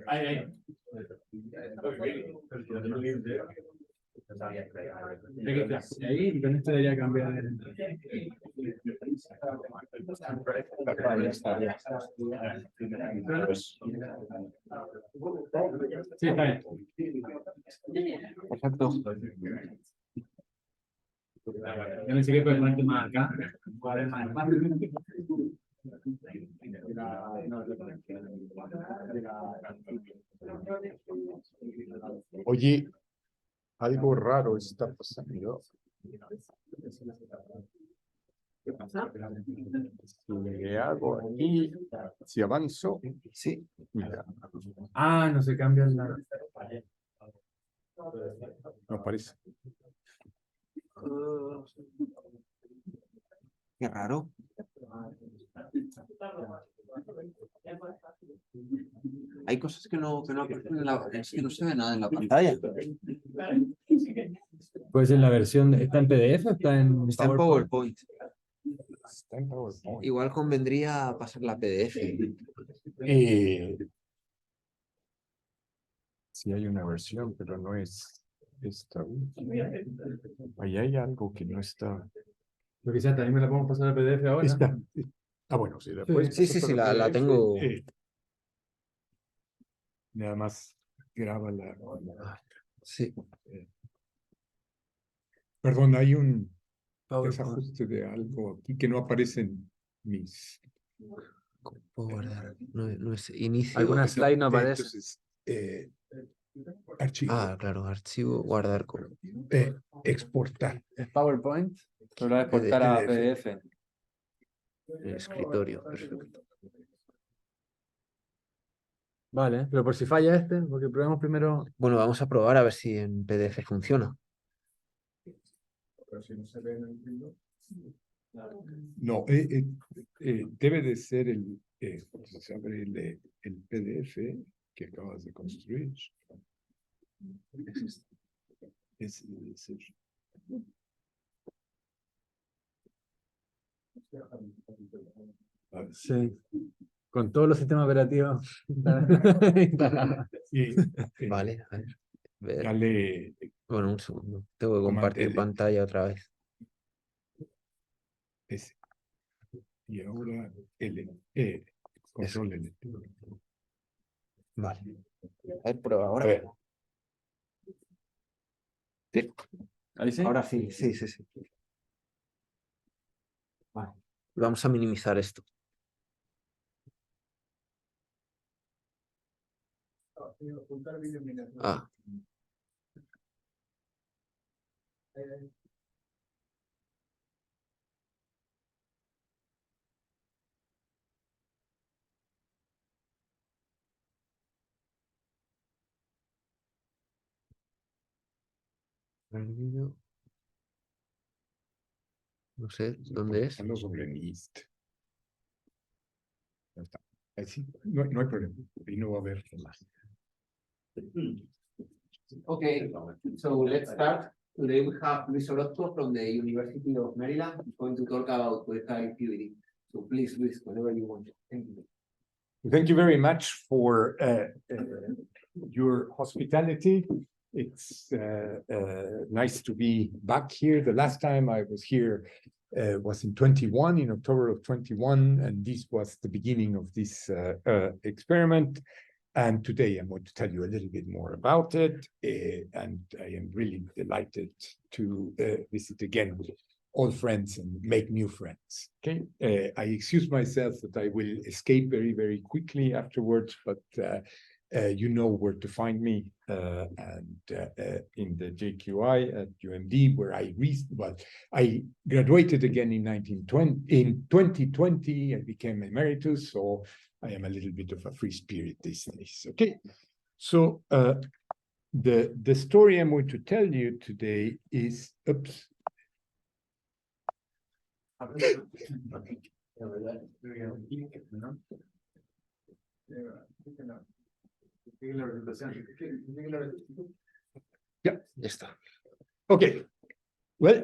Ahí y con esto debería cambiar. Sí, está bien. Perfecto. Yo pensé que puedes ponerte más acá. Oye, algo raro está pasando. Si le hago aquí, si avanzo, Sí. mira, Ah, no se cambia la. no aparece. Qué raro. Hay cosas que no aparecen en la, es que no se ve nada en la pantalla. Pues en la versión, ¿está en PDF o está en Está en PowerPoint? PowerPoint. Está en PowerPoint. Igual convendría pasar la PDF. Sí hay una versión, pero no es esta última. Ahí hay algo que no está. Lo que sea, también me la podemos pasar a PDF ahora. Está. Ah, bueno, sí, la puedes Sí, pasar sí, para la PDF, tengo. nada más graba la. Sí. Perdón, hay un PowerPoint. desajuste de algo aquí que no aparecen mis. Puedo guardar. No es inicio. Alguna slide no aparece. Entonces, archivo. Ah, claro, archivo, guardar como. Exportar. Es PowerPoint, pero lo voy a exportar a PDF. El escritorio, perfecto. Vale, pero por si falla este, porque probemos primero. Bueno, vamos a probar a ver si en PDF funciona. Pero si no se ve en el Windows. No, debe de ser se abre el PDF que acabas de construir. Ese debe ser. Sí. Con todos los sistemas operativos. Vale, a ver. Dale. Bueno, un segundo. Tengo que Command compartir L. pantalla otra vez. Ese. Y ahora L. Control L. Vale. A ver, prueba ahora. A ver. Sí. Ahí sí. Ahora sí. Vale. Vamos a minimizar esto. Ah. El vídeo. No sé dónde es. Ando sobre list. Ya está. Ahí sí. No hay problema. Ahí no va a haber más. Okay, so let's start. Today we have Luis Orozco from the University of Maryland. He's going to talk about waveguide activity. So please, Luis, whenever you want. Thank you. Thank you very much for your hospitality. It's nice to be back here. The last time I was here was in October of 21, and this was the beginning of this experiment. And today I'm going to tell you a little bit more about it, and I am really delighted to visit again with old friends and make new friends. Okay, I excuse myself that I will escape very, very quickly afterwards, but you know where to find me, and in the JQI at UMD, where I graduated again in 2020. I became emeritus, so I am a little bit of a free spirit these days. Okay, so the story I'm going to tell you today is, oops. Yeah, Ya está. okay. Well,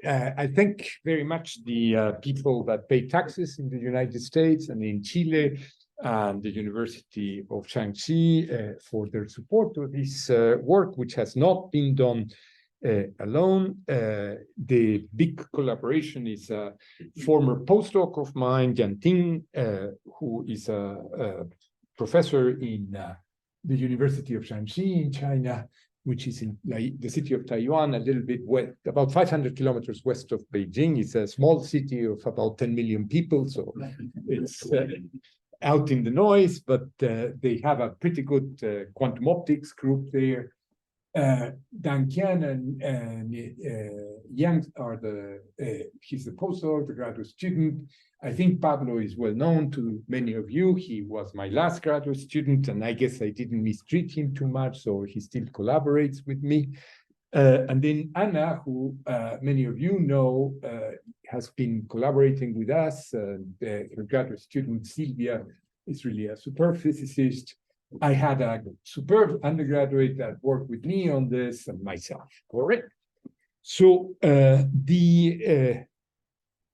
I thank very much the people that pay taxes in the United States and in Chile and the University of Shaanxi for their support of this work, which has not been done alone. The big collaboration is a former postdoc of mine, Yan Ting, who is a professor in the University of Shaanxi in China, which is in the city of Taiyuan, a little bit west, about 500 kilometers west of Beijing. It's a small city of about 10 million people, so it's out in the noise, but they have a pretty good quantum optics group there. Dan Qian and Yang are he's the postdoc, the graduate student. I think Pablo is well known to many of you. He was my last graduate student, and I guess I didn't mistreat him too much, so he still collaborates with me. And then Anna, who many of you know, has been collaborating with us. Her graduate student, Silvia, is really a superb physicist. I had a superb undergraduate that worked with me on this, and myself, correct? So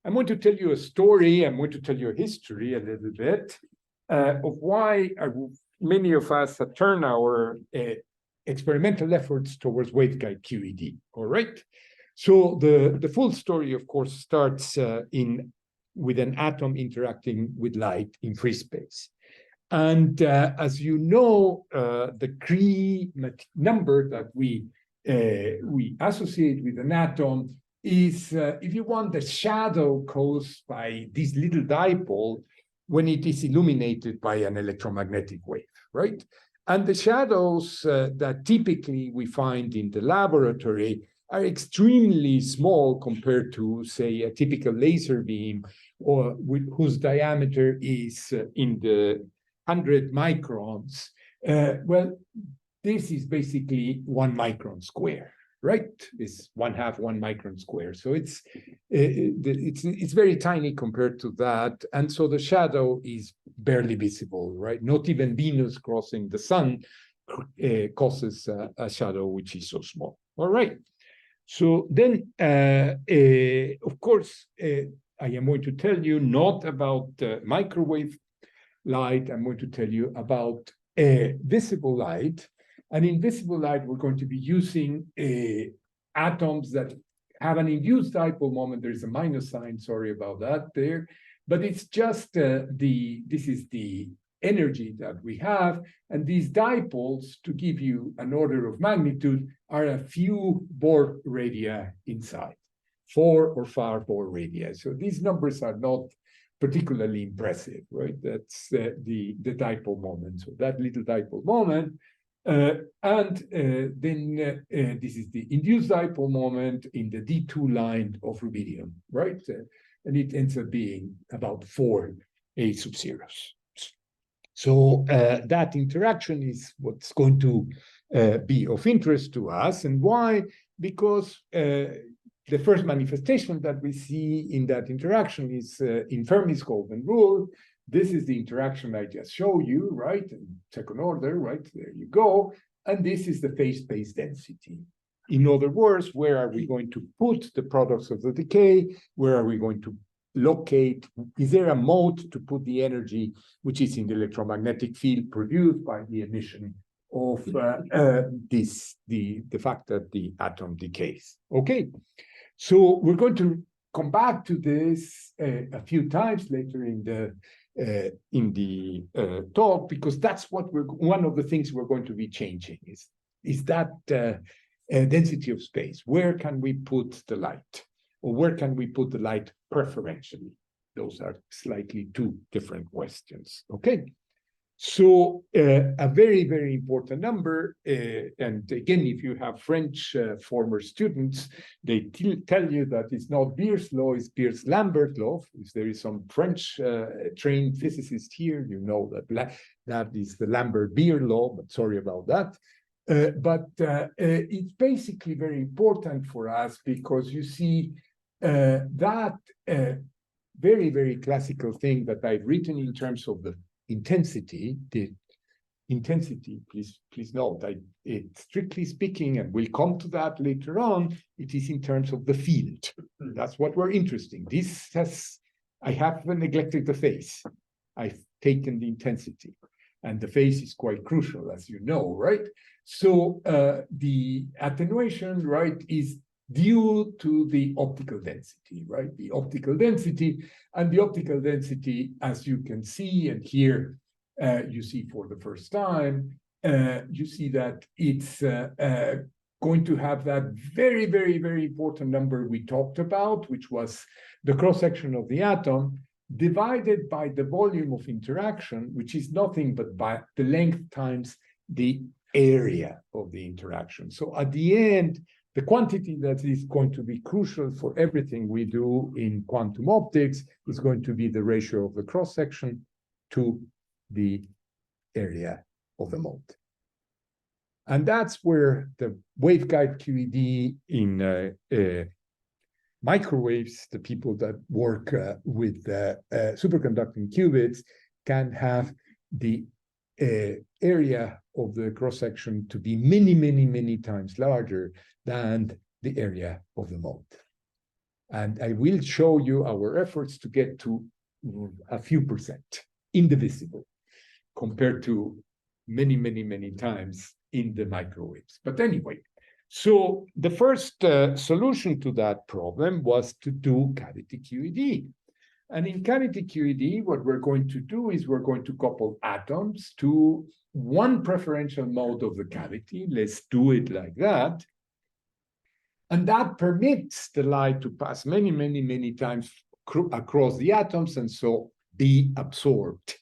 I'm going to tell you a story. I'm going to tell you a history a little bit of why many of us have turned our experimental efforts towards waveguide QED, all right? So the full story, of course, starts with an atom interacting with light in free space. And as you know, the Cree number that we associate with an atom is, if you want, the shadow caused by this little dipole when it is illuminated by an electromagnetic wave, right? And the shadows that typically we find in the laboratory are extremely small compared to, say, a typical laser beam, or whose diameter is in the 100 microns. Well, this is basically 1 micron square, right? It's 1/2 micron square. So it's very tiny compared to that. And so the shadow is barely visible, right? Not even Venus crossing the sun causes a shadow which is so small. All right. So then, of course, I am going to tell you not about microwave light. I'm going to tell you about visible light. And in visible light, we're going to be using atoms that have an induced dipole moment. There's a minus sign, sorry about that there. But it's just this is the energy that we have. And these dipoles, to give you an order of magnitude, are a few Bohr radii inside, 4 or 5 Bohr radii. So these numbers are not particularly impressive, right? That's the dipole moment. So that little dipole moment. Then this is the induced dipole moment in the D2 line of rubidium, right? And it ends up being about 4 A sub zeros. So that interaction is what's going to be of interest to us. And why? Because the first manifestation that we see in that interaction is in Fermi's golden rule. This is the interaction I just showed you, right? Second order, right? There you go. And this is the phase space density. In other words, where are we going to put the products of the decay? Where are we going to locate? Is there a mode to put the energy which is in the electromagnetic field produced by the emission of the fact that the atom decays? Okay. So we're going to come back to this a few times later in the talk, because that's what one of the things we're going to be changing is that density of space. Where can we put the light, or where can we put the light preferentially? Those are slightly two different questions. Okay. So a very, very important number, and again, if you have French former students, they tell you that it's not Beer's law, it's Beer's-Lambert law. If there is some French trained physicist here, you know that is the Lambert-Beer law, but sorry about that. But it's basically very important for us because you see that very, very classical thing that I've written in terms of the intensity, the intensity, please note, strictly speaking, and we'll come to that later on, it is in terms of the field. That's what we're interested in. I have neglected the phase. I've taken the intensity, and the phase is quite crucial, as you know, right? So the attenuation, right, is due to the optical density, right? The optical density, and the optical density, as you can see, and here you see for the first time, you see that it's going to have that very, very, very important number we talked about, which was the cross-section of the atom, divided by the volume of interaction, which is nothing but by the length times the area of the interaction. So at the end, the quantity that is going to be crucial for everything we do in quantum optics is going to be the ratio of the cross-section to the area of the mode. And that's where the waveguide QED in microwaves, the people that work with superconducting qubits, can have the area of the cross-section to be many, many, many times larger than the area of the mode. And I will show you our efforts to get to a few percent indivisible compared to many, many, many times in the microwaves. But anyway, so the first solution to that problem was to do cavity QED. And in cavity QED, what we're going to do is we're going to couple atoms to one preferential mode of the cavity. Let's do it like that. And that permits the light to pass many, many, many times across the atoms and so be absorbed.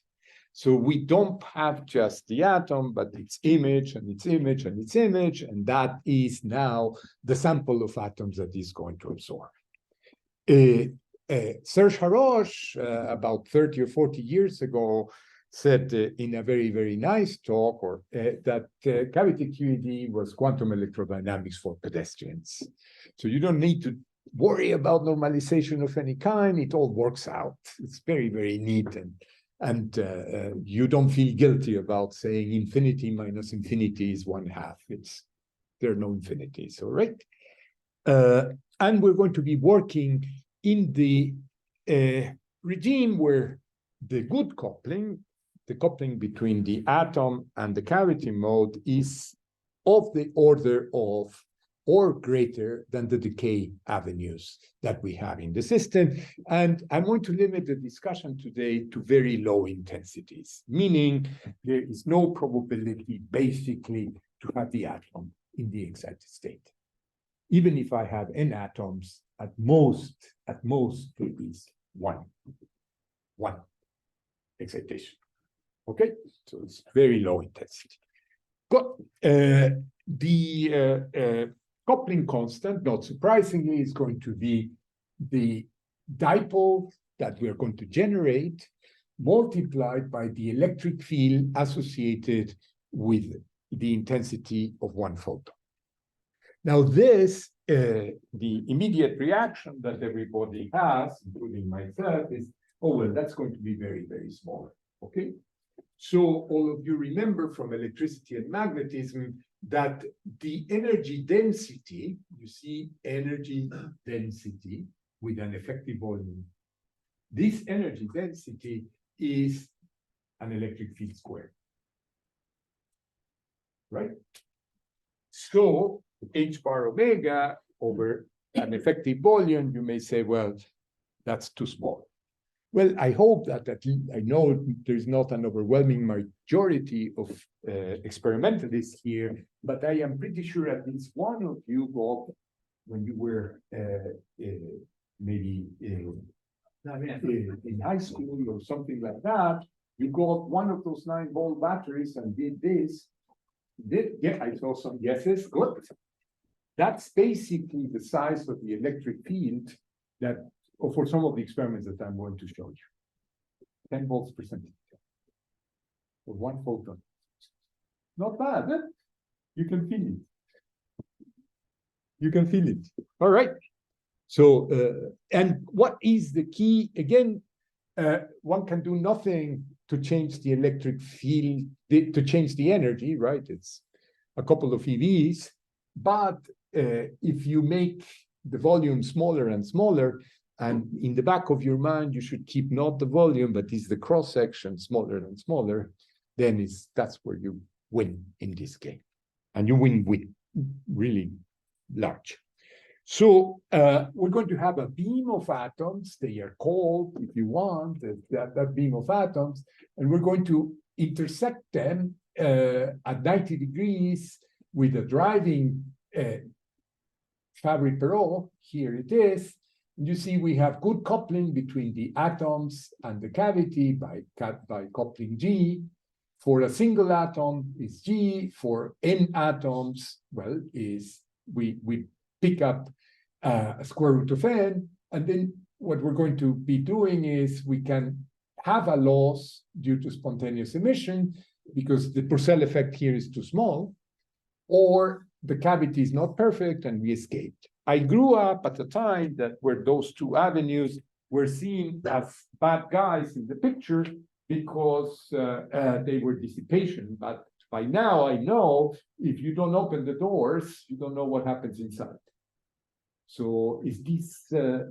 So we don't have just the atom, but its image and its image and its image, and that is now the sample of atoms that is going to absorb. Serge Haroche, about 30 or 40 years ago, said in a very, very nice talk that cavity QED was quantum electrodynamics for pedestrians. So you don't need to worry about normalization of any kind. It all works out. It's very, very neat, and you don't feel guilty about saying infinity minus infinity is 1/2. There are no infinities, all right? And we're going to be working in the regime where the good coupling, the coupling between the atom and the cavity mode, is of the order of or greater than the decay avenues that we have in the system. And I'm going to limit the discussion today to very low intensities, meaning there is no probability basically to have the atom in the excited state. Even if I have n atoms, at most there is one excitation. Okay, so it's very low intensity. Good. The coupling constant, not surprisingly, is going to be the dipole that we're going to generate multiplied by the electric field associated with the intensity of one photon. Now this, the immediate reaction that everybody has, including myself, is, oh, well, that's going to be very, very small, okay? So all of you remember from electricity and magnetism that the energy density, you see energy density with an effective volume. This energy density is an electric field squared, right? So h bar omega over an effective volume, you may say, well, that's too small. Well, I hope that I know there's not an overwhelming majority of experimentalists here, but I am pretty sure at least one of you, Bob, when you were maybe in high school or something like that, you got one of those 9-volt batteries and did this. Yeah, I saw some yeses, good. That's basically the size of the electric field that, or for some of the experiments that I'm going to show you. 10 volts per centimeter for one photon. Not bad, eh? You can feel it. You can feel it. All right. So, and what is the key? Again, one can do nothing to change the electric field, to change the energy, right? It's a couple of EVs. But if you make the volume smaller and smaller, and in the back of your mind, you should keep not the volume, but is the cross-section smaller and smaller, then that's where you win in this game. And you win with really large. So we're going to have a beam of atoms. They are called, if you want, that beam of atoms. And we're going to intersect them at 90 degrees with a driving Fabry-Perot. Here it is. You see we have good coupling between the atoms and the cavity by coupling G. For a single atom is G. For n atoms, well, is we pick up a square root of n. And then what we're going to be doing is we can have a loss due to spontaneous emission because the Purcell effect here is too small, or the cavity is not perfect and we escaped. I grew up at a time that where those two avenues were seen as bad guys in the picture because they were dissipation. But by now I know if you don't open the doors, you don't know what happens inside. So it's this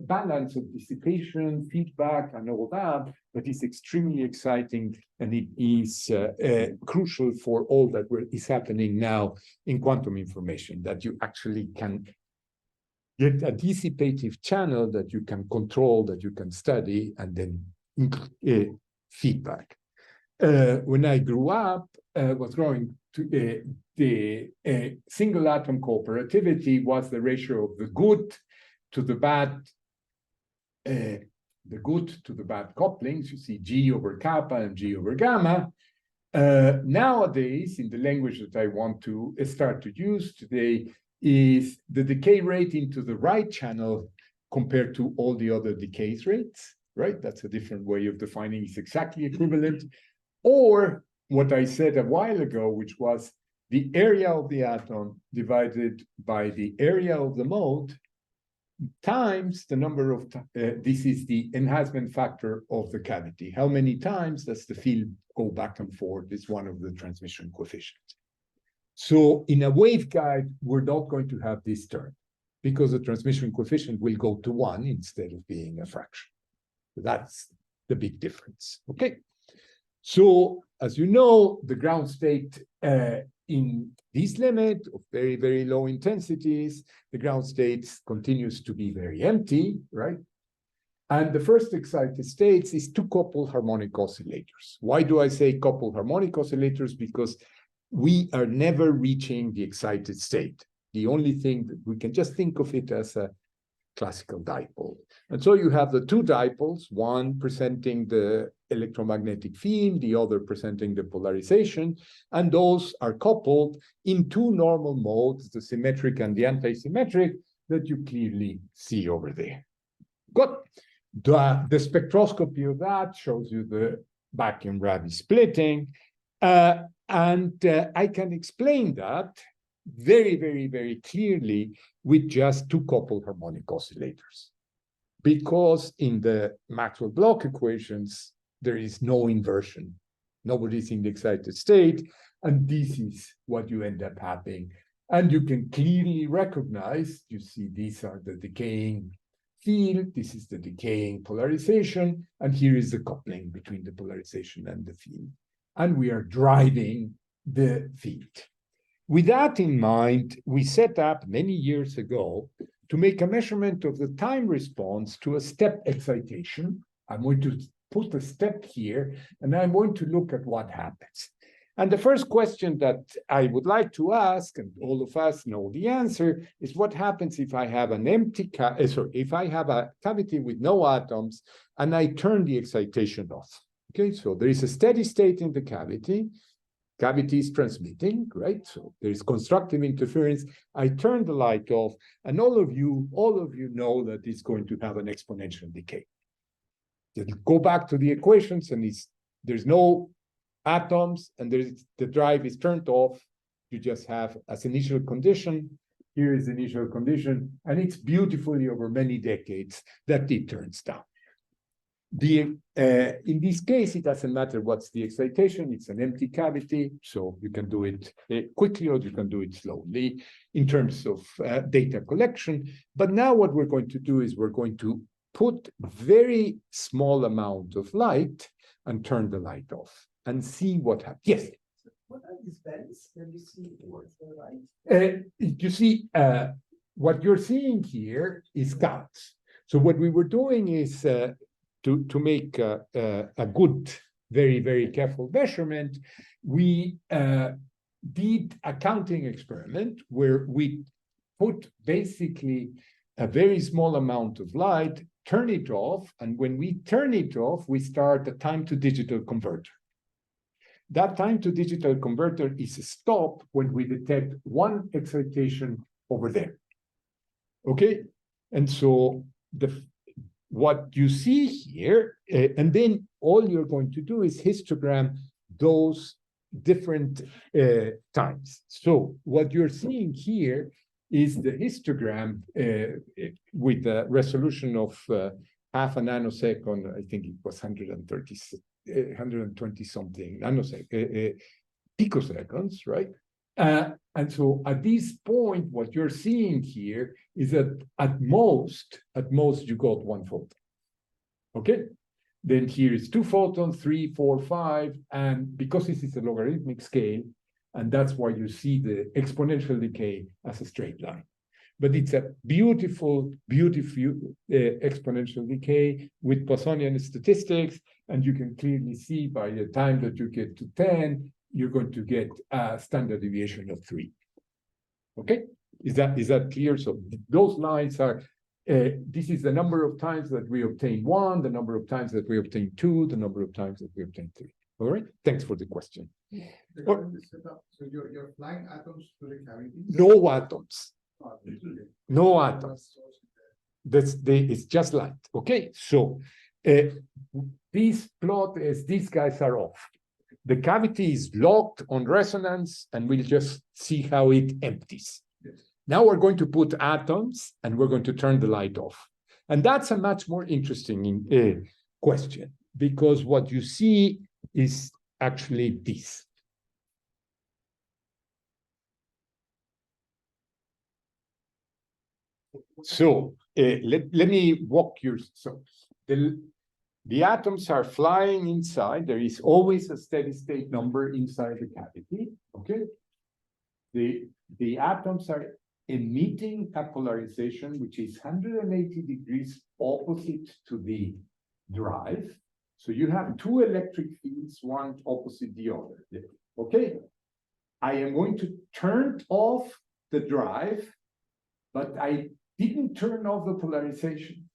balance of dissipation, feedback, and all that is extremely exciting, and it is crucial for all that is happening now in quantum information, that you actually can get a dissipative channel that you can control, that you can study, and then feedback. When I grew up, was growing to the single atom cooperativity was the ratio of the good to the bad, couplings. You see G over kappa and G over gamma. Nowadays, in the language that I want to start to use today, is the decay rate into the right channel compared to all the other decay rates, right? That's a different way of defining it's exactly equivalent. Or what I said a while ago, which was the area of the atom divided by the area of the mode times the number of, this is the enhancement factor of the cavity. How many times does the field go back and forth is one of the transmission coefficients. So in a waveguide, we're not going to have this term because the transmission coefficient will go to 1 instead of being a fraction. That's the big difference, okay? So as you know, the ground state in this limit of very, very low intensities, the ground state continues to be very empty, right? And the first excited states is two coupled harmonic oscillators. Why do I say coupled harmonic oscillators? Because we are never reaching the excited state. The only thing that we can just think of it as a classical dipole. And so you have the two dipoles, one presenting the electromagnetic field, the other presenting the polarization, and those are coupled in two normal modes, the symmetric and the anti-symmetric, that you clearly see over there. Good. The spectroscopy of that shows you the vacuum-Rabi splitting, and I can explain that very, very, very clearly with just two coupled harmonic oscillators. Because in the Maxwell-Bloch equations, there is no inversion. Nobody's in the excited state, and this is what you end up having. And you can clearly recognize, you see, these are the decaying field, this is the decaying polarization, and here is the coupling between the polarization and the field. And we are driving the field. With that in mind, we set up many years ago to make a measurement of the time response to a step excitation. I'm going to put a step here, and I'm going to look at what happens. And the first question that I would like to ask, and all of us know the answer, is what happens if I have an empty if I have a cavity with no atoms and I turn the excitation off. Okay, so there is a steady state in the cavity. Cavity is transmitting, right? So there is constructive interference. I turn the light off, and all of you know that it's going to have an exponential decay. Go back to the equations, and there's no atoms, and the drive is turned off. You just have as initial condition. Here is the initial condition, and it's beautifully over many decades that it turns down. In this case, it doesn't matter what's the excitation. It's an empty cavity, so you can do it quickly or you can do it slowly in terms of data collection. But now what we're going to do is we're going to put very small amount of light and turn the light off and see what happens. Yes? What are these bands that you see towards the right? You see, what you're seeing here is counts. So what we were doing is to make a good, very, very careful measurement, we did a counting experiment where we put basically a very small amount of light, turn it off, and when we turn it off, we start a time-to-digital converter. That time-to-digital converter is a stop when we detect one excitation over there. Okay? And so what you see here, and then all you're going to do is histogram those different times. So what you're seeing here is the histogram with a resolution of half a nanosecond. I think it was 120 something picoseconds, right? And so at this point, what you're seeing here is that at most you got one photon. Okay? Then here is 2 photons, 3, 4, 5, and because this is a logarithmic scale, and that's why you see the exponential decay as a straight line. But it's a beautiful, beautiful exponential decay with Poissonian statistics, and you can clearly see by the time that you get to 10, you're going to get a standard deviation of 3. Okay? Is that clear? So those lines are, this is the number of times that we obtain 1, the number of times that we obtain 2, the number of times that we obtain 3. All right? Thanks for the question. So you're flying atoms to the cavity? No atoms. No atoms. It's just light. Okay? So this plot is, these guys are off. The cavity is locked on resonance, and we'll just see how it empties. Yes. Now we're going to put atoms, and we're going to turn the light off. And that's a much more interesting question, because what you see is actually this. So let me walk you. So the atoms are flying inside. There is always a steady state number inside the cavity. Okay. The atoms are emitting a polarization which is 180 degrees opposite to the drive. So you have two electric fields, one opposite the other. Okay. I am going to turn off the drive, but I didn't turn off the polarization.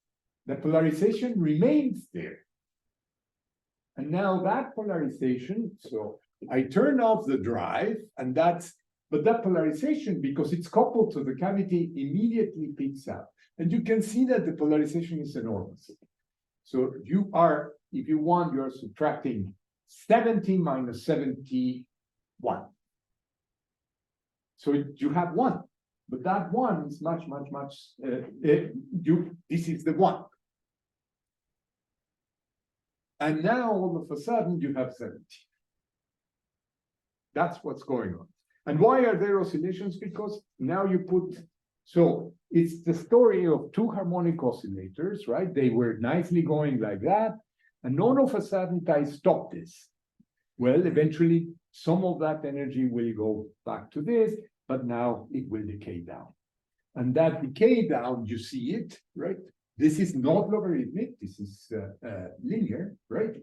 The polarization remains there. And now that polarization, so I turn off the drive, and but that polarization, because it's coupled to the cavity, immediately picks up. And you can see that the polarization is enormous. So you are, if you want, you are subtracting 70 minus 71. So you have 1. But that 1 is much, much, much, this is the 1. And now all of a sudden you have 70. That's what's going on. And why are there oscillations? Because now you put, so it's the story of two harmonic oscillators, right? They were nicely going like that. And all of a sudden I stop this. Well, eventually some of that energy will go back to this, but now it will decay down. And that decay down, you see it, right? This is not logarithmic, this is linear, right?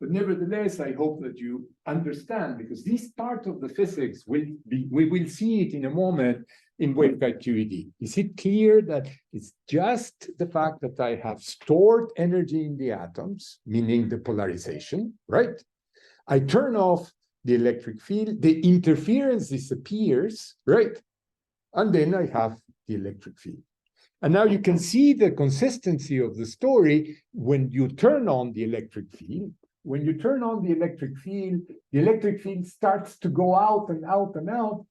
But nevertheless, I hope that you understand, because this part of the physics we will see it in a moment in waveguide QED. Is it clear that it's just the fact that I have stored energy in the atoms, meaning the polarization, right? I turn off the electric field, the interference disappears, right? And then I have the electric field. And now you can see the consistency of the story when you turn on the electric field. When you turn on the electric field starts to go out and out and out,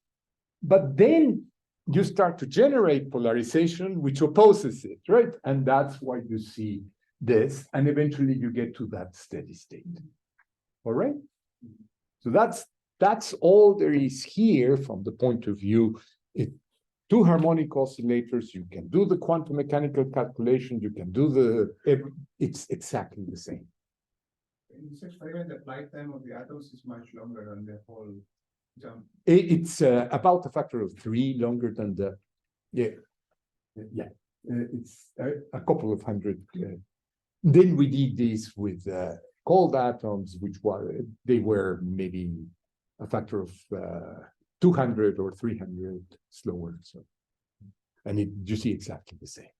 but then you start to generate polarization which opposes it, right? And that's why you see this, and eventually you get to that steady state. All right? So that's all there is here from the point of view. Two harmonic oscillators, you can do the quantum mechanical calculation, you can do it's exactly the same. In this experiment, the flight time of the atoms is much longer than the whole jump. It's about a factor of 3 longer than it's a couple of hundred. Then we did this with cold atoms, which they were maybe a factor of 200 or 300 slower. So, and you see exactly the same.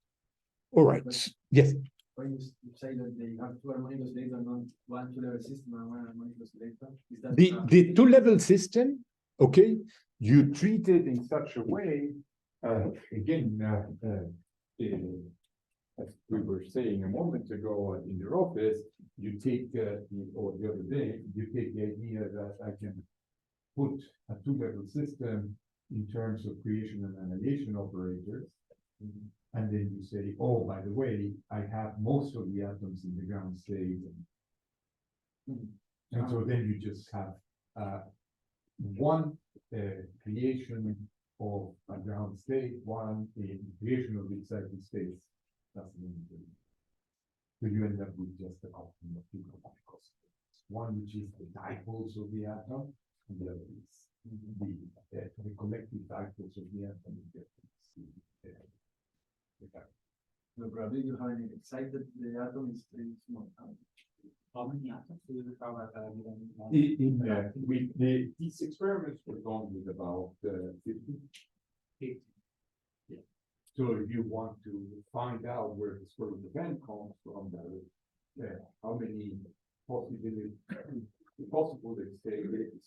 All right. Yes. When you say that they have two harmonic oscillators, not one two-level system and one harmonic oscillator, is that the two-level system? Okay, you treat it in such a way. Again, as we were saying a moment ago in your office, you take or the other day, you take the idea that I can put a two-level system in terms of creation and annihilation operators. And then you say, oh, by the way, I have most of the atoms in the ground state. And so then you just have one creation of a ground state, one in creation of the excited states. That's the main. So you end up with just a couple of two harmonic oscillators. One which is the dipoles of the atom, and the other is the collective dipoles of the atom. the probability of having excited the atom is very small. How many atoms do you have at These experiments were done with about 50. Yeah. So if you want to find out where the square root of n comes from, how many possible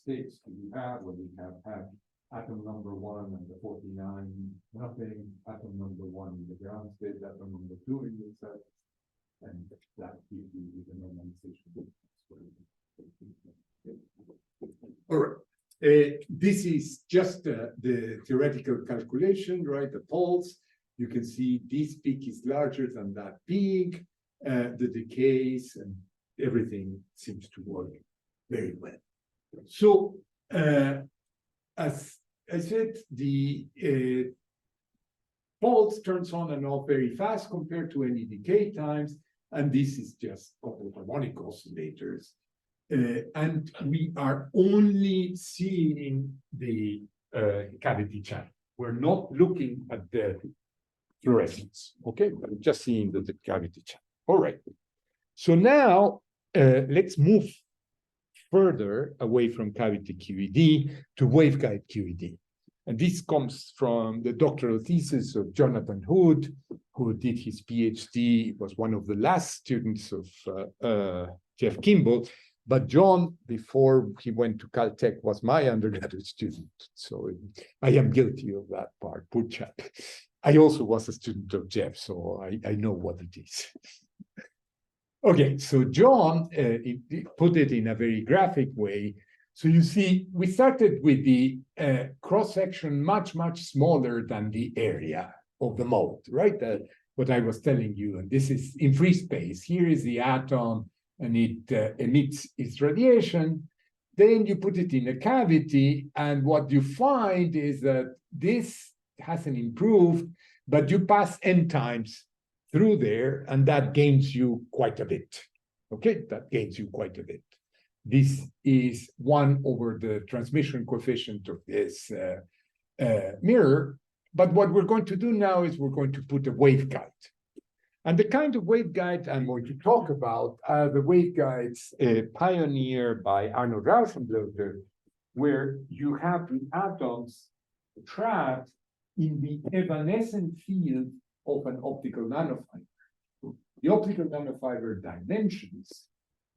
states do you have when you have had atom number 1 and the 49 nothing, atom number 1 in the ground state, atom number 2 in the set, and that gives you the normalization. All right. This is just the theoretical calculation, right? The poles. You can see this peak is larger than that peak. The decays and everything seems to work very well. So, as I said, the pulse turns on and off very fast compared to any decay times, and this is just a couple of harmonic oscillators. And we are only seeing the cavity channel. We're not looking at the fluorescence, okay? We're just seeing the cavity channel. All right. So now let's move further away from cavity QED to waveguide QED. And this comes from the doctoral thesis of Jonathan Hood, who did his PhD, was one of the last students of Jeff Kimball. But John, before he went to Caltech, was my undergraduate student. So I am guilty of that part, poor chap. I also was a student of Jeff, so I know what it is. Okay, so John put it in a very graphic way. So you see, we started with the cross-section much smaller than the area of the mold, right? What I was telling you, and this is in free space. Here is the atom, and it emits its radiation. Then you put it in a cavity, and what you find is that this hasn't improved, but you pass n times through there, and that gains you quite a bit. Okay, that gains you quite a bit. This is 1 over the transmission coefficient of this mirror. But what we're going to do now is we're going to put a waveguide. And the kind of waveguide I'm going to talk about are the waveguides pioneered by Arnold Rauschenblüter, where you have the atoms trapped in the evanescent field of an optical nanofiber. The optical nanofiber dimensions,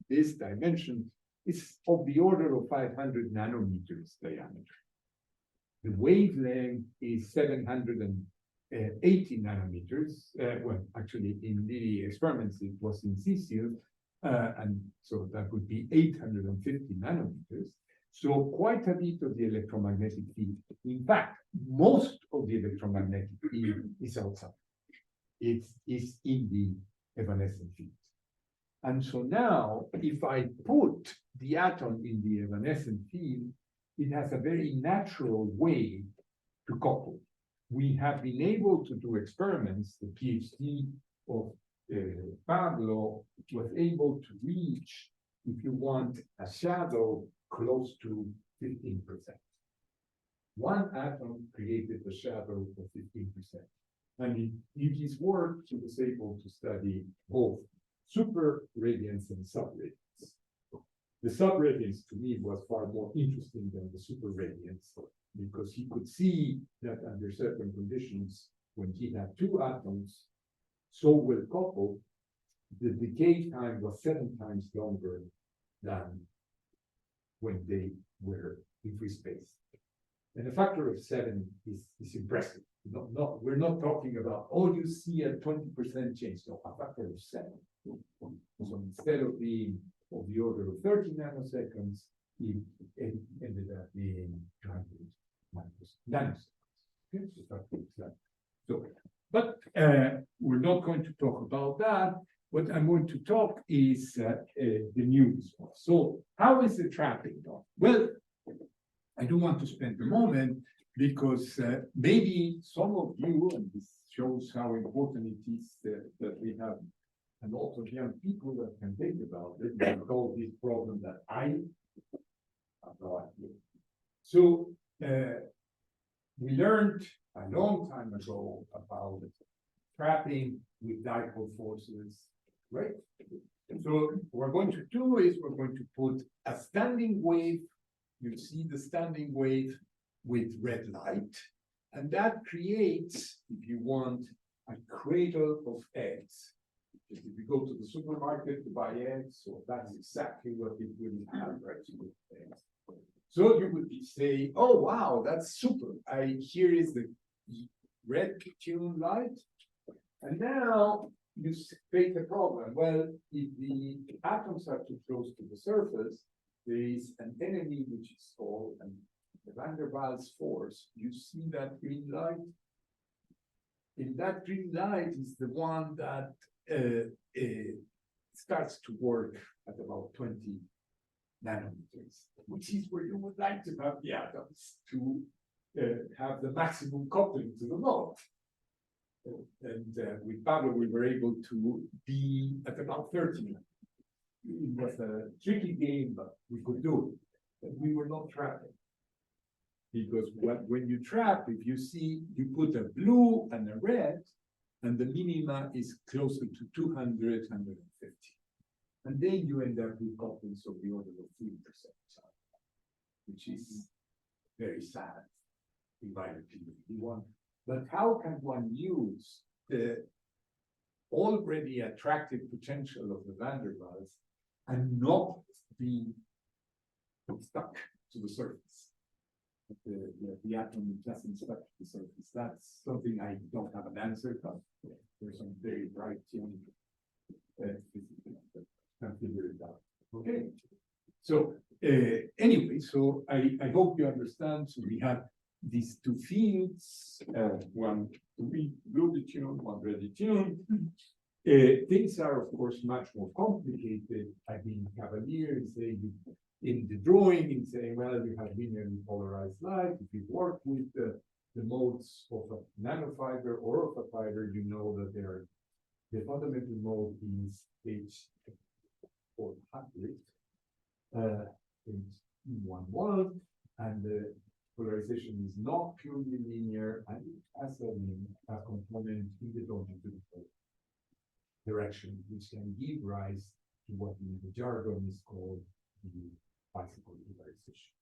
this dimension is of the order of 500 nanometers diameter. The wavelength is 780 nanometers. Well, actually, in the experiments, it was in cesium, and so that would be 850 nanometers. So quite a bit of the electromagnetic field. In fact, most of the electromagnetic field is outside. It is in the evanescent field. And so now, if I put the atom in the evanescent field, it has a very natural way to couple. We have been able to do experiments. The PhD of Pablo was able to reach, if you want, a shadow close to 15%. One atom created a shadow of 15%. And in his work, he was able to study both superradiance and subradiance. The subradiance to me was far more interesting than the superradiance, because he could see that under certain conditions, when he had two atoms so well coupled, the decay time was 7 times longer than when they were in free space. And a factor of 7 is impressive. We're not talking about, oh, you see a 20% change. No, a factor of 7. So instead of being of the order of 30 nanoseconds, it ended up being 200 nanoseconds. Okay? So, but we're not going to talk about that. What I'm going to talk is the news. So how is the trapping done? Well, I do want to spend a moment because maybe some of you, and this shows how important it is that we have a lot of young people that can think about it, and call this problem that I have no idea. So we learned a long time ago about trapping with dipole forces, right? So what we're going to do is we're going to put a standing wave. You see the standing wave with red light, and that creates, if you want, a cradle of eggs. If you go to the supermarket to buy eggs, so that's exactly what it will have, right? So you would say, oh, wow, that's super. Here is the red tune light. And now you face a problem. Well, if the atoms are too close to the surface, there is an enemy which is called the van der Waals force. You see that green light? And that green light is the one that starts to work at about 20 nanometers, which is where you would like to have the atoms to have the maximum coupling to the mode. And with Pablo, we were able to be at about 30. It was a tricky game, but we could do it. But we were not trapping. Because when you trap, if you see, you put a blue and a red, and the minima is closer to 200, 150. And then you end up with couplings of the order of 3%, which is very sad, in my opinion. But how can one use the already attractive potential of the van der Waals and not be stuck to the surface? The atom doesn't stuck to the surface. That's something I don't have an answer, but there's some very bright young physicists that can figure it out. Okay. So anyway, so I hope you understand. So we have these two fields, one blue detuned, one red detuned. Things are, of course, much more complicated. I've been cavalier in saying in the drawing, in saying, well, you have linearly polarized light. If you work with the modes of a nanofiber or of a fiber, you know that the fundamental mode is H400 in 1-1, and the polarization is not purely linear, and it has a component in the longitudinal direction, which can give rise to what in the jargon is called the bicycle polarization.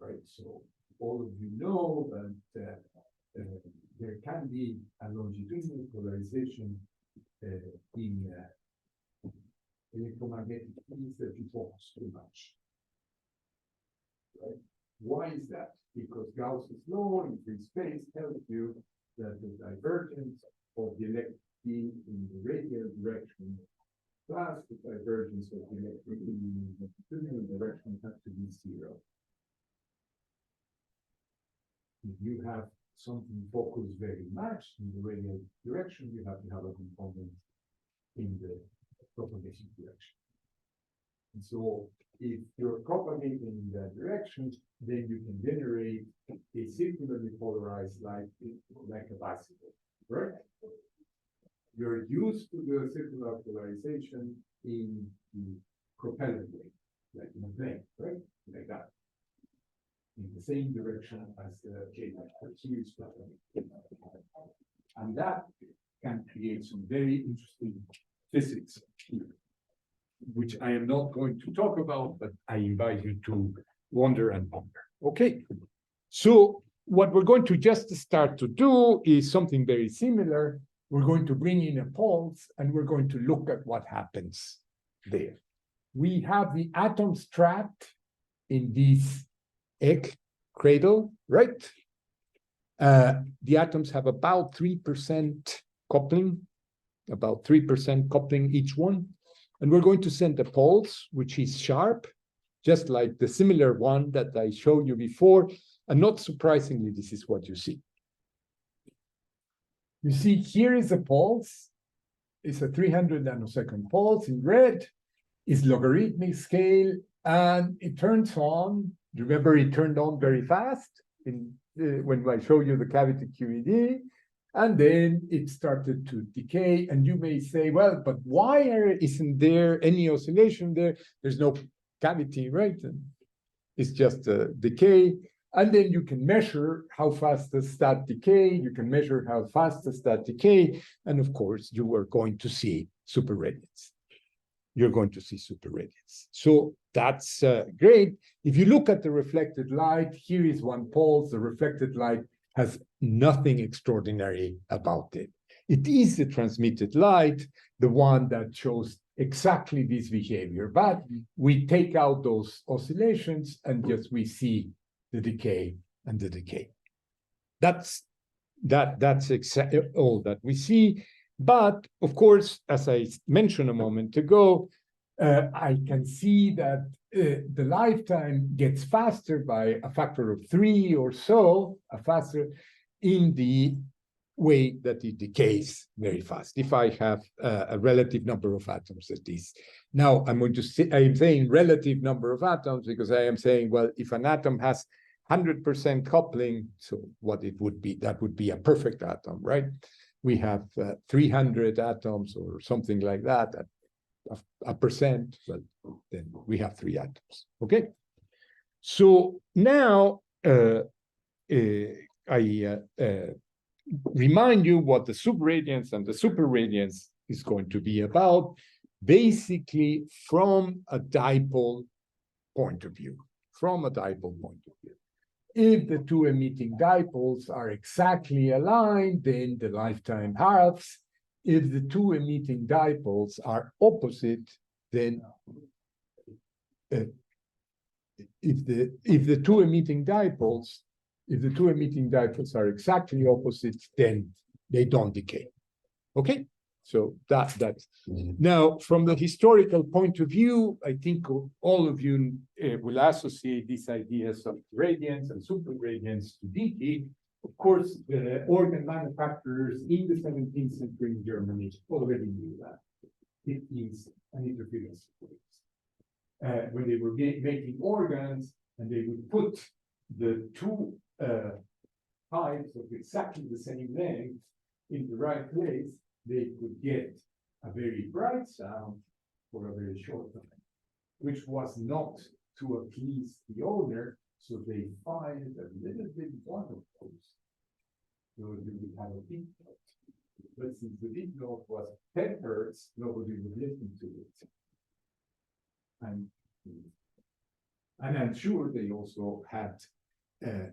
Right? So all of you know that there can be a longitudinal polarization in electromagnetic fields that you focus too much. Right? Why is that? Because Gauss's law in free space tells you that the divergence of the electric field in the radial direction plus the divergence of the electric field in the longitudinal direction has to be 0. If you have something focused very much in the radial direction, you have to have a component in the propagation direction. And so if you're propagating in that direction, then you can generate a circularly polarized light like a bicycle, right? You're used to the circular polarization in the propeller way, like in a plane, right? Like that. In the same direction as the series propagation. And that can create some very interesting physics here, which I am not going to talk about, but I invite you to wonder and ponder. Okay, so what we're going to just start to do is something very similar. We're going to bring in a pulse and we're going to look at what happens there. We have the atoms trapped in this egg cradle, right? The atoms have about 3% coupling, about 3% coupling each one. And we're going to send a pulse, which is sharp, just like the similar one that I showed you before. And not surprisingly, this is what you see. You see, here is a pulse. It's a 300 nanosecond pulse in red. It's logarithmic scale, and it turns on. Remember, it turned on very fast when I showed you the cavity QED. And then it started to decay. And you may say, well, but why isn't there any oscillation there? There's no cavity, right? And it's just a decay. And then you can measure how fast does that decay. You can measure how fast does that decay. And of course, you are going to see superradiance. You're going to see superradiance. So that's great. If you look at the reflected light, here is one pulse. The reflected light has nothing extraordinary about it. It is the transmitted light, the one that shows exactly this behavior, but we take out those oscillations and just we see the decay and the decay. That's all that we see. But of course, as I mentioned a moment ago, I can see that the lifetime gets faster by a factor of 3 or so, faster in the way that it decays very fast. If I have a relative number of atoms at least. Now I'm going to say, I am saying relative number of atoms because I am saying, well, if an atom has 100% coupling, so what it would be, that would be a perfect atom, right? We have 300 atoms or something like that at a percent, but then we have 3 atoms, okay? So now I remind you what the subradiance and the superradiance is going to be about, basically from a dipole point of view, If the 2 emitting dipoles are exactly aligned, then the lifetime halves. If the 2 emitting dipoles are opposite, then if the 2 emitting dipoles are exactly opposite, then they don't decay. Okay, so that's now from the historical point of view, I think all of you will associate these ideas of radiance and superradiance to decay. Of course, the organ manufacturers in the 17th century in Germany already knew that. It is an interference. When they were making organs and they would put the 2 pipes of exactly the same length in the right place, they could get a very bright sound for a very short time, which was not to appease the owner, so they fired a little bit waterproof. So you would have a deep note. But since the deep note was 10 hertz, nobody would listen to it. And I'm sure they also had the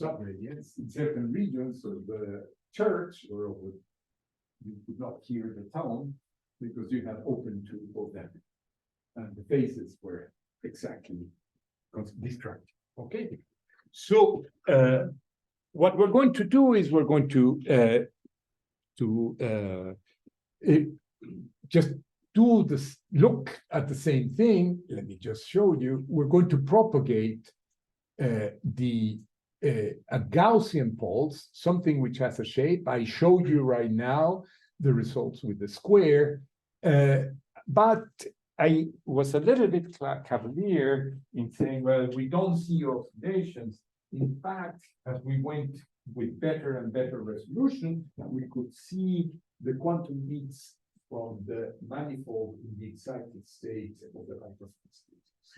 subradiance in certain regions of the church, or you could not hear the tone because you had open two of them, and the faces were exactly distracted. Okay, so what we're going to do is we're going to just do this, look at the same thing. Let me just show you. We're going to propagate a Gaussian pulse, something which has a shape. I showed you right now the results with the square. But I was a little bit cavalier in saying, well, we don't see oscillations. In fact, as we went with better and better resolution, we could see the quantum beats from the manifold in the excited state of the hyperfast states.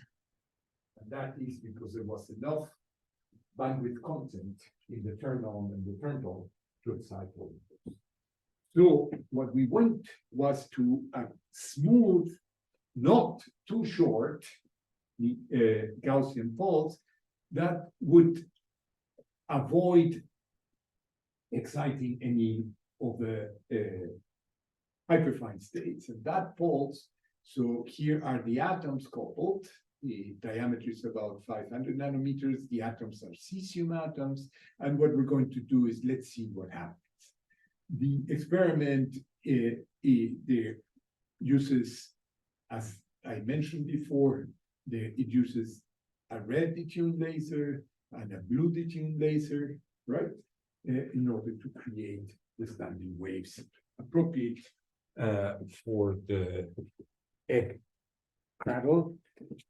And that is because there was enough bandwidth content in the turn on and the turned on to excite all of those. So what we went was to a smooth, not too short, Gaussian pulse that would avoid exciting any of the hyperfine states. And that pulse, so here are the atoms coupled. The diameter is about 500 nanometers. The atoms are cesium atoms. And what we're going to do is let's see what happens. The experiment there uses, as I mentioned before, it uses a red detuned laser and a blue detuned laser, right? In order to create the standing waves appropriate for the egg cradle.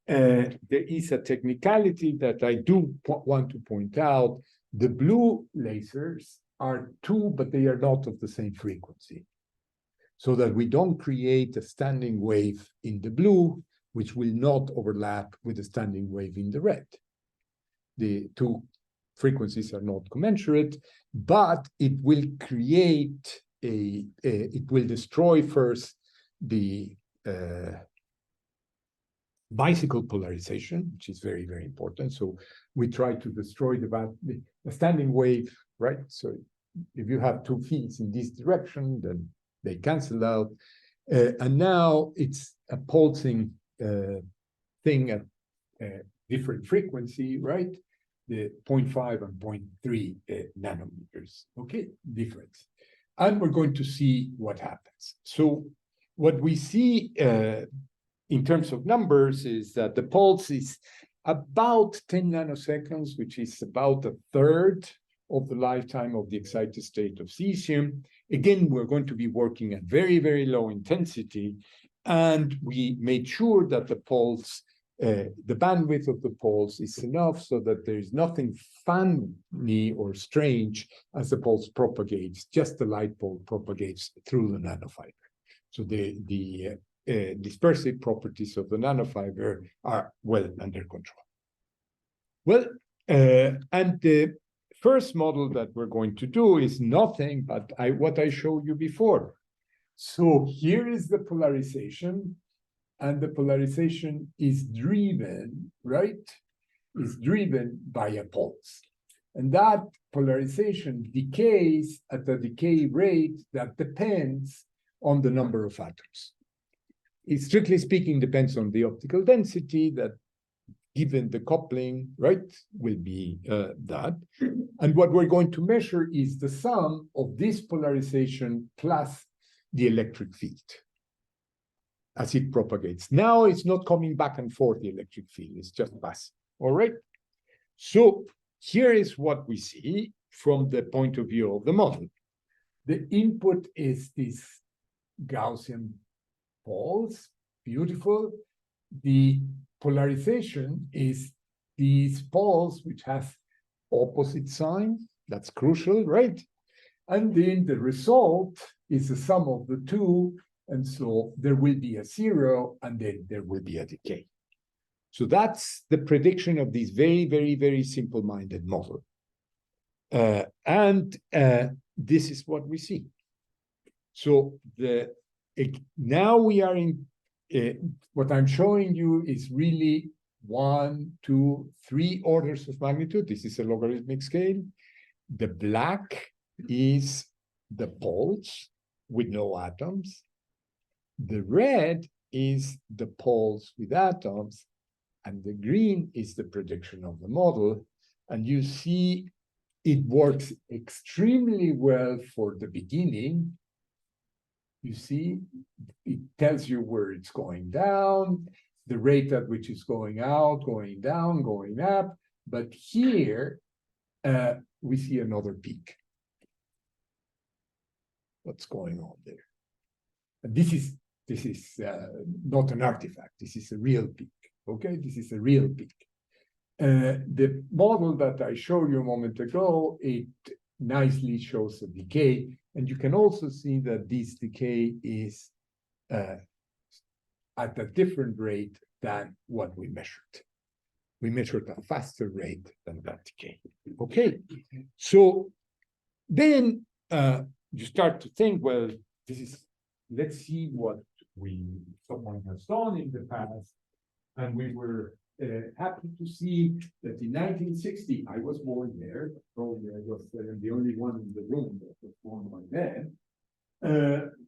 There is a technicality that I do want to point out. The blue lasers are two, but they are not of the same frequency. So that we don't create a standing wave in the blue, which will not overlap with a standing wave in the red. The two frequencies are not commensurate, but it will create it will destroy first the bicycle polarization, which is very, very important. So we try to destroy the standing wave, right? So if you have two fields in this direction, then they cancel out. And now it's a pulsing thing at different frequency, right? The 0.5 and 0.3 nanometers, okay, difference. And we're going to see what happens. So what we see in terms of numbers is that the pulse is about 10 nanoseconds, which is about a third of the lifetime of the excited state of cesium. Again, we're going to be working at very, very low intensity, and we made sure that the pulse, the bandwidth of the pulse is enough so that there is nothing funny or strange as the pulse propagates, just the light bulb propagates through the nanofiber. So the dispersive properties of the nanofiber are well under control. Well, and the first model that we're going to do is nothing but what I showed you before. So here is the polarization, and the polarization is driven, right? Is driven by a pulse. And that polarization decays at a decay rate that depends on the number of atoms. It, strictly speaking, depends on the optical density that, given the coupling, right, will be that. And what we're going to measure is the sum of this polarization plus the electric field as it propagates. Now it's not coming back and forth, the electric field, it's just passing, all right? So here is what we see from the point of view of the model. The input is this Gaussian pulse, beautiful. The polarization is this pulse, which has opposite sign. That's crucial, right? And then the result is the sum of the two. And so there will be a zero, and then there will be a decay. So that's the prediction of this very, very, very simple-minded model. And this is what we see. So now we are in, what I'm showing you is really 1, 2, 3 orders of magnitude. This is a logarithmic scale. The black is the pulse with no atoms. The red is the pulse with atoms, and the green is the prediction of the model. And you see it works extremely well for the beginning. You see, it tells you where it's going down, the rate at which it's going out, going down, going up. But here, we see another peak. What's going on there? And this is This is not an artifact. This is a real peak. Okay, this is a real peak. The model that I showed you a moment ago, it nicely shows a decay, and you can also see that this decay is at a different rate than what we measured. We measured a faster rate than that decay. Okay, so then you start to think, well, let's see what someone has done in the past, and we were happy to see that in 1960, I was born there, probably I was the only one in the room that was born by then.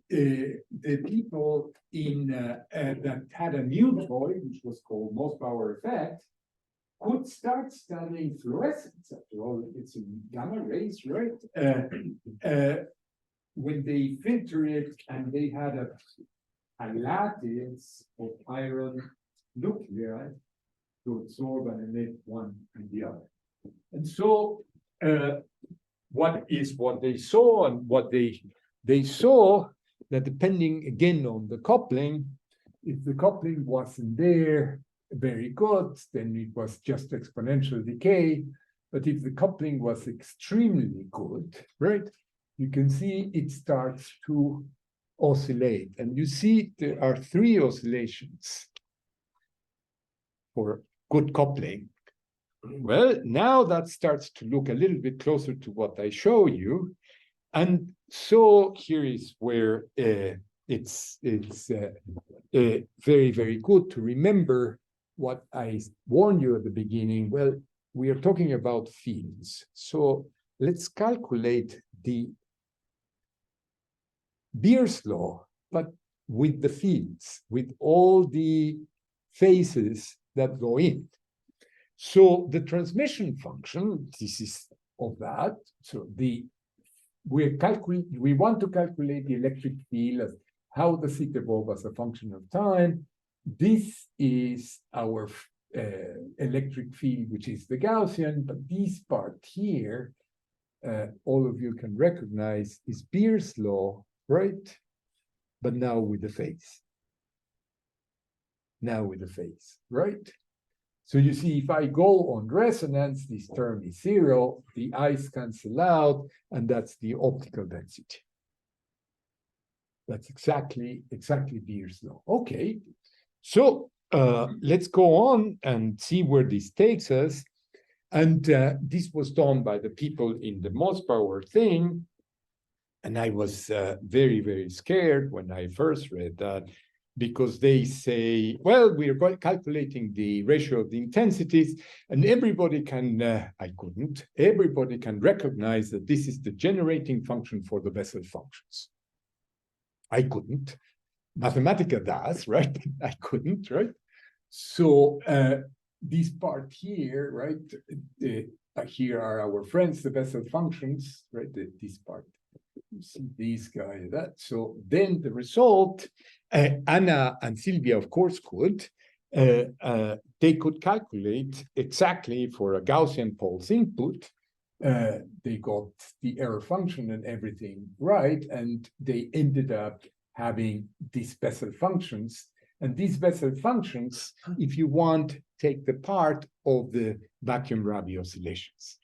The people that had a new toy, which was called Most Power Effect, could start studying fluorescence. After all, it's in gamma rays, right? When they filter it and they had a lattice of iron nuclei to absorb and emit one and the other. And so what they saw, and what they saw that depending again on the coupling, if the coupling wasn't there very good, then it was just exponential decay. But if the coupling was extremely good, right, you can see it starts to oscillate. And you see there are 3 oscillations for good coupling. Well, now that starts to look a little bit closer to what I show you. And so here is where it's very, very good to remember what I warned you at the beginning. Well, we are talking about fields. So let's calculate the Beer's law, but with the fields, with all the phases that go in. So the transmission function, this is of that. So we want to calculate the electric field as how does it evolve as a function of time. This is our electric field, which is the Gaussian, but this part here, all of you can recognize, is Beer's law, right? But now with the phase. Now with the phase, right? So you see, if I go on resonance, this term is 0, the i's cancel out, and that's the optical density. That's exactly Beer's law. Okay, so let's go on and see where this takes us. And this was done by the people in the Most Power thing. And I was very, very scared when I first read that, because they say, well, we are calculating the ratio of the intensities, and everybody can, everybody can recognize that this is the generating function for the Bessel functions. I couldn't. Mathematica does, right? I couldn't, right? So this part here, right? Here are our friends, the Bessel functions, right? This part. You see this guy, that. So then the result, Anna and Sylvia, of course, could. They could calculate exactly for a Gaussian pulse input. They got the error function and everything right, and they ended up having these Bessel functions. And these Bessel functions, if you want, take the part of the vacuum Rabi oscillations.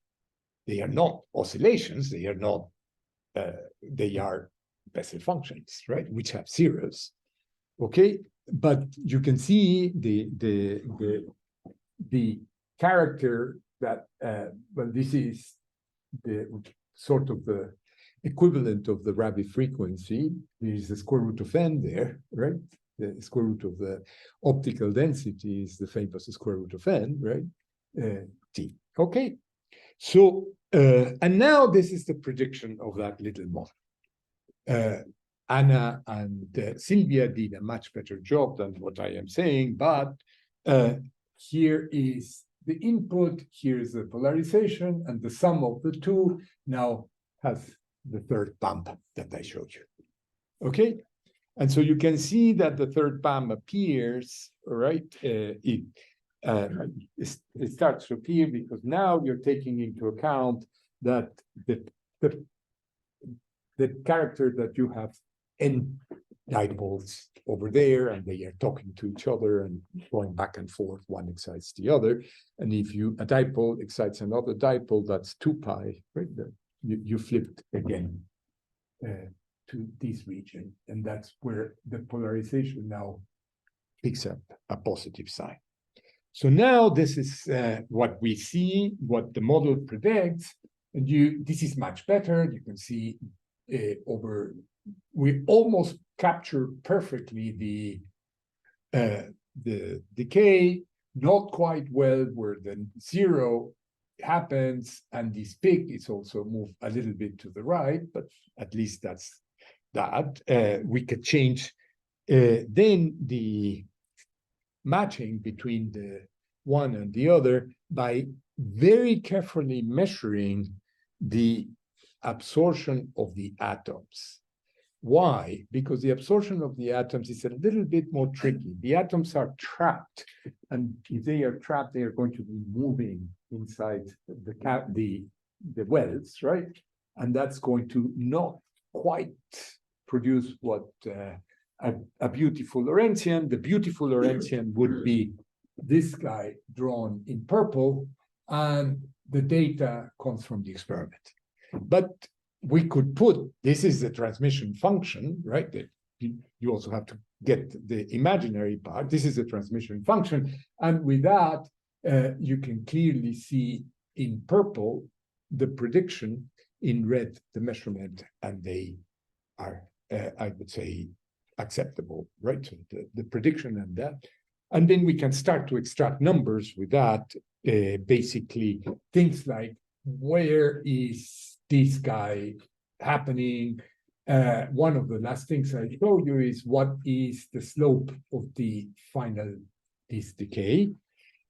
They are not oscillations, they are not. They are Bessel functions, right, which have zeros. Okay, but you can see the character that well, this is the sort of the equivalent of the Rabi frequency. There is the square root of n there, right? The square root of the optical density is the famous square root of n, right? T. Okay, so. And now this is the prediction of that little model. Anna and Sylvia did a much better job than what I am saying, but here is the input, here is the polarization, and the sum of the two now has the third bump that I showed you. Okay? And so you can see that the third bump appears, right? It starts to appear because now you're taking into account that the character that you have n dipoles over there, and they are talking to each other and going back and forth. One excites the other. And if a dipole excites another dipole, that's 2 pi, right? You flipped again to this region. And that's where the polarization now picks up a positive sign. So now this is what we see, what the model predicts. And this is much better. You can see we almost capture perfectly the decay, not quite well where the zero happens, and this peak is also moved a little bit to the right, but at least that's that. We could change then the matching between the one and the other by very carefully measuring the absorption of the atoms. Why? Because the absorption of the atoms is a little bit more tricky. The atoms are trapped, and if they are trapped, they are going to be moving inside the wells, right? And that's going to not quite produce what a beautiful Lorentzian. The beautiful Lorentzian would be this guy drawn in purple, and the data comes from the experiment. But we could put, this is the transmission function, right? You also have to get the imaginary part. This is the transmission function. And with that, you can clearly see in purple the prediction, in red the measurement, and they are, I would say, acceptable, right? So the prediction and that. And then we can start to extract numbers with that, basically things like, where is this guy happening? One of the last things I show you is what is the slope of the final decay,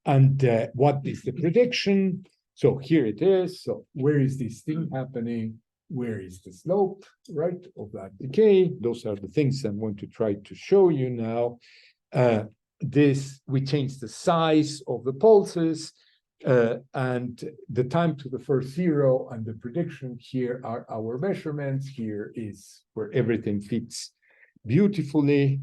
and what is the prediction. So here it is. So where is this thing happening? Where is the slope, right, of that decay? Those are the things I'm going to try to show you now. We change the size of the pulses, and the time to the first zero and the prediction. Here are our measurements. Here is where everything fits beautifully.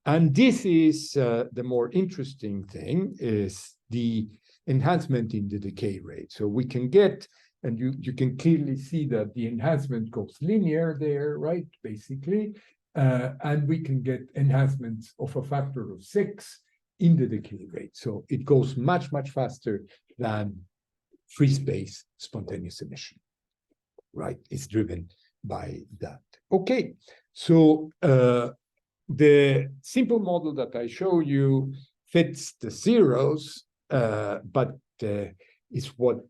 And this is the more interesting thing, is the enhancement in the decay rate. So we can get, and you can clearly see that the enhancement goes linear there, right, basically. And we can get enhancements of a factor of 6 in the decay rate. So it goes much, much faster than free space spontaneous emission, right? It's driven by that. Okay, so the simple model that I show you fits the zeros, but is what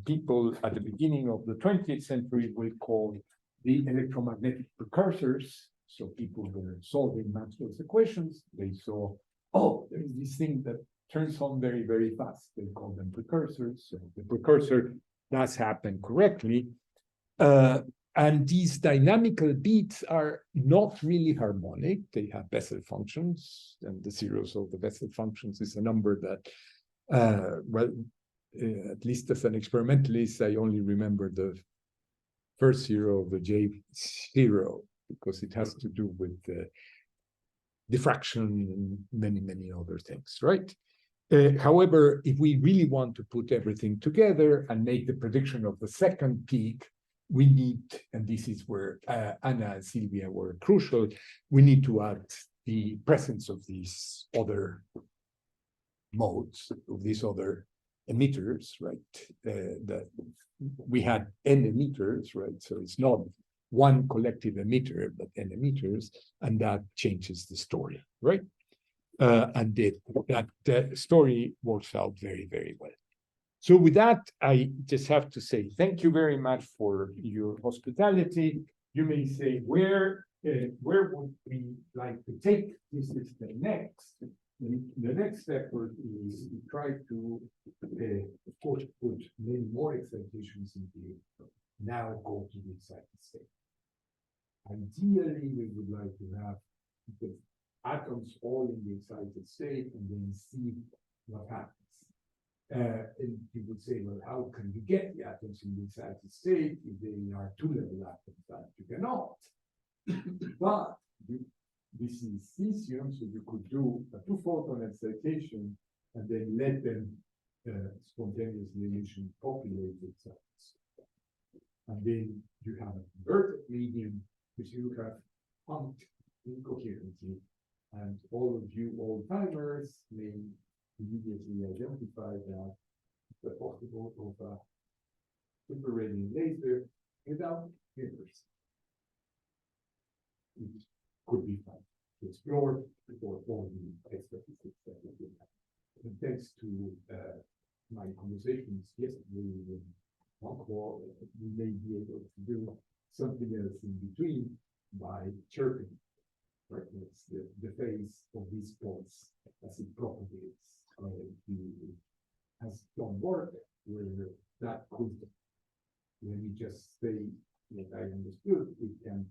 people at the beginning of the 20th century will call the electromagnetic precursors. So people were solving Maxwell's equations. They saw, oh, there's this thing that turns on very, very fast. They call them precursors. So the precursor does happen correctly. And these dynamical beats are not really harmonic. They have Bessel functions, and the zeros of the Bessel functions is a number that, well, at least as an experimentalist, I only remember the first zero of the J0, because it has to do with diffraction and many, many other things, right? However, if we really want to put everything together and make the prediction of the second peak, we need, and this is where Anna and Sylvia were crucial, we need to add the presence of these other modes, of these other emitters, right? That we had n emitters, right? So it's not one collective emitter, but n emitters, and that changes the story, right? And that story works out very, very well. So with that, I just have to say thank you very much for your hospitality. You may say, where would we like to take this? Is the next. The next effort is to try to, of course, put many more excitations in the now go to the excited state. Ideally, we would like to have the atoms all in the excited state and then see what happens. And you would say, well, how can you get the atoms in the excited state if they are two-level atoms? That you cannot. But this is cesium, so you could do a two-photon excitation and then let them spontaneously emission populate themselves. And then you have a converted medium, which you have pumped incoherently. And all of you old-timers may immediately identify that the possible of a superradiant laser without mirrors. It could be fun to explore before all the expertise that we have. And thanks to my conversations yesterday with Uncle, we may be able to do something else in between by chirping. Right, it's the phase of this pulse as it propagates. Has done work where that could, let me just say what I understood, it can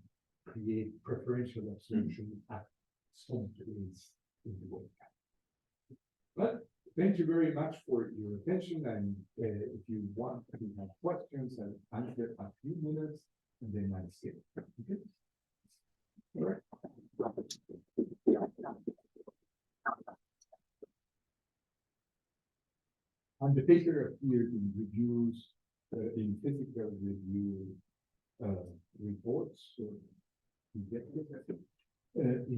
create preferential absorption at some place in the waveguide. But thank you very much for your attention, and if you want to have questions, I'll answer a few minutes and then I'll skip. Okay. All right. And the paper appeared in reviews, in physical review reports in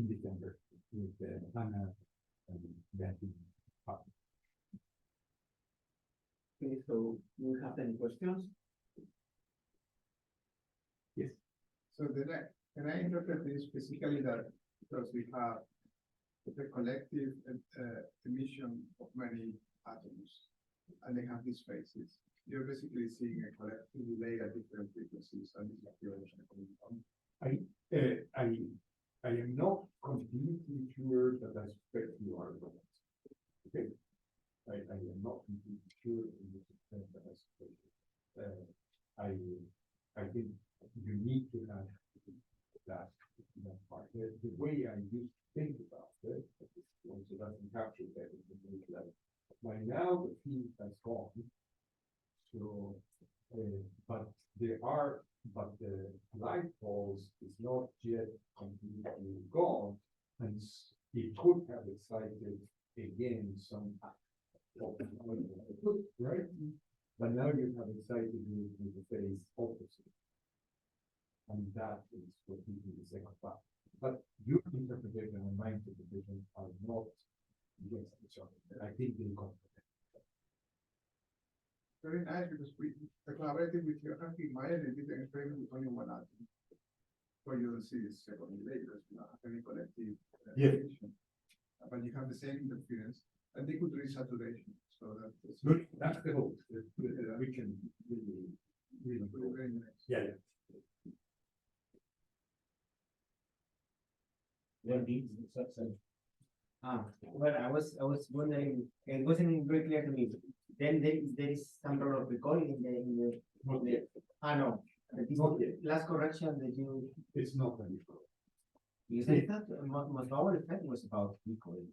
December with Anna and Betty. Okay, so do you have any questions? Yes. So can I interpret this basically that because we have the collective emission of many atoms and they have these phases, you're basically seeing a collective delay at different frequencies, and this is your coming from. I am not completely sure that I suspect you are right. Okay. I am not completely sure in the extent that I suspect. I think you need to have that part. The way I used to think about it, also doesn't capture that in the level. By now the field has gone. So, but the light pulse is not yet completely gone, and it could have excited again some right? But now you have excited with the phase opposite. And that is what we do the second part. But your interpretation and my interpretation are not against each other. I think they complement. Very nice, because the collaborative with your Maya, they did an experiment with only one atom. Where you don't see this second delay, because you don't have any collective emission. But you have the same interference, and they could reach saturation. So that's good. That's the hope. We can really go. very nice. Yeah. Well, I was wondering, it wasn't very clear to me. Then there is some sort of recording in the no. Last correction that you. It's not very good. You said that most our effect was about recording.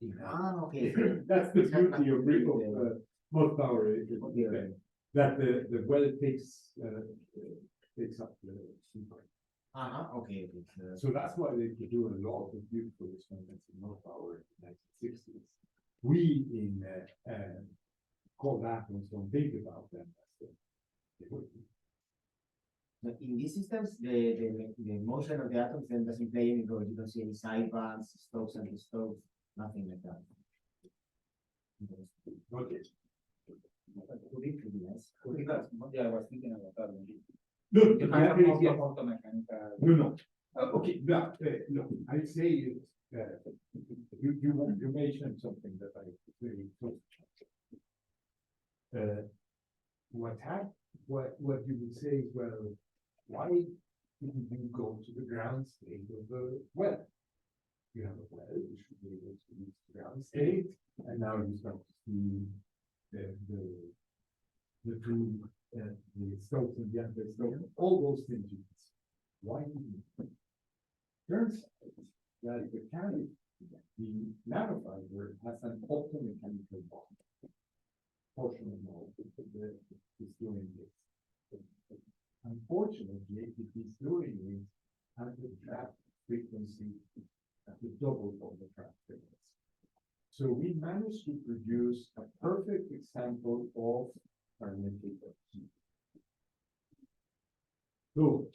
Okay. That's the beauty of most power. That the well takes up the super. Okay. So that's why they could do a lot of beautiful experiments in North Power in the 1960s. We in cold atoms don't think about them as they would be. But in these systems, the motion of the atoms then doesn't play any role. You don't see any sidebands, Stokes and Stokes, nothing like that. Okay. Could it be nice? Yeah, I was thinking about that. Look, You the have reality is- automechanical. no. Okay, no, no, I say you mentioned something that I really thought. What you would say is, well, why didn't you go to the ground state of the well? You have a well, you should be able to reach the ground state, and now you start to see the two, the Stokes and the anti-Stokes, all those things. Why didn't you? Turns out that the nanofiber has an optomechanical bond. Portion of the is doing this. Unfortunately, it is doing it at the trap frequency supposed to produce a perfect example of magnetic heat. So,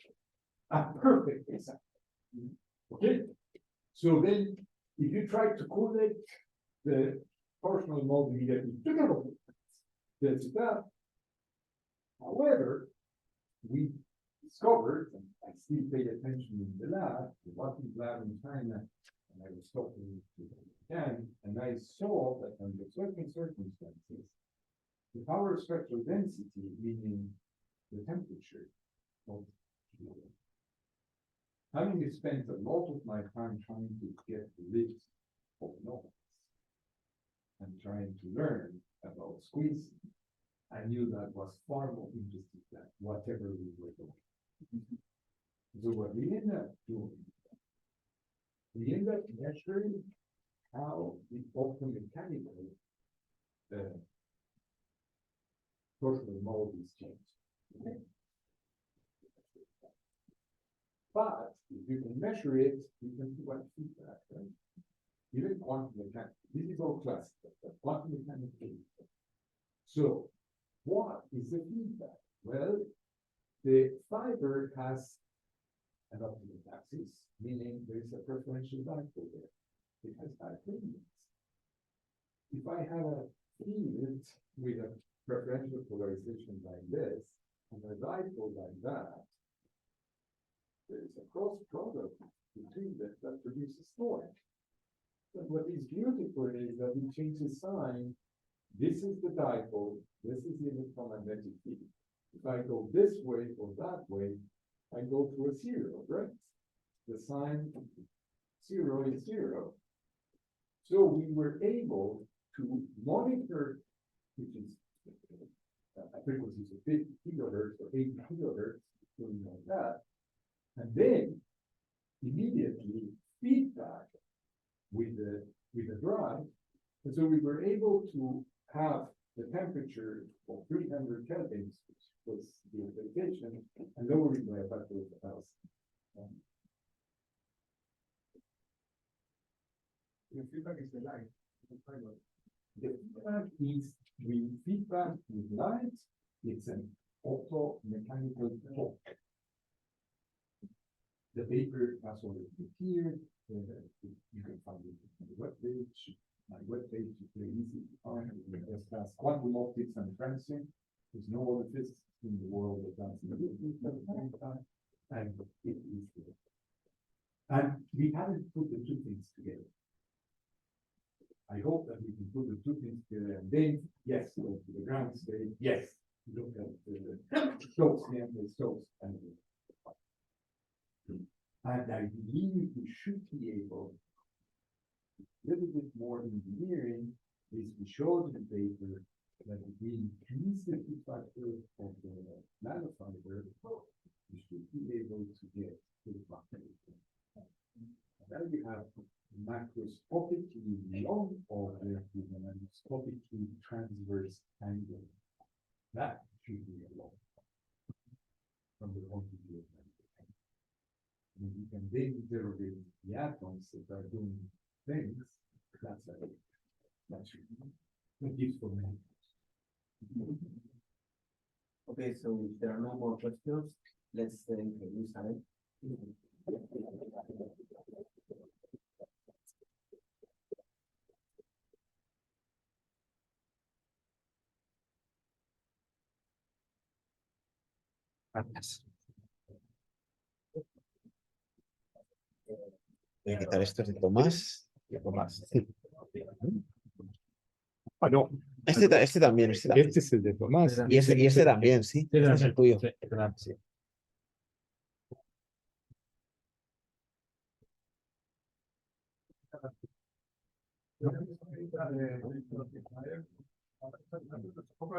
a perfect example. Okay? So then, if you try to correlate the torsional mode immediately, that's that. However, we discovered, and I still pay attention in the lab, the Watkins lab in China, and I was talking to them, and I saw that under certain circumstances, the power spectral density, meaning the temperature of having spent a lot of my time trying to get rid of noise and trying to learn about squeezing, I knew that was far more interesting than whatever we were doing. So what we ended up doing, we ended up measuring how the optomechanical torsional mode is changed. Okay? But if you can measure it, you can see what feedback, right? Even quantum mechanics. This is all classical, but quantum mechanics. So, what is the feedback? Well, the fiber has an optical axis, meaning there is a preferential dipole there. It has dipole. If I have a field with a preferential polarization like this, and a dipole like that, there is a cross product between them that produces noise. But what is beautiful is that we change the sign. This is the dipole, this is the electromagnetic field. If I go this way or that way, I go to a zero, right? The sign 0 is 0. So we were able to monitor, which is a frequencies of 50 kilohertz or 80 kilohertz, something like that. And then immediately feedback with the drive. And so we were able to have the temperature of 300 kelvins, which was the application, and lower it by a factor of 1,000. The feedback is the light. The feedback is feedback with light. It's an optomechanical torque. The paper has already appeared. You can find it on the webpage. My webpage is very easy to find. It just has quantum optics and transient. There's no other physicist in the world that does it at the same time. And it is there. And we haven't put the two things together. I hope that we can put the two things together and then, yes, go to the ground state. Yes, look at the slopes, the slopes, and I believe we should be able, a little bit more engineering, is we showed in the paper that if we increase the heat factor of the nanofiber, we should be able to get to the propagation. Then we have macroscopically long order with a macroscopically transverse angle. That should be a lot from the point of view of magnetic. And you can then derivate the atoms that are doing things. That's useful. Okay, so if there are no more questions, let's introduce Alex. Voy a quitar esto de Tomás. Sí. Ah, no. Este también, este también. Este es el de Tomás. Y este también, sí. Este es el tuyo. Sí.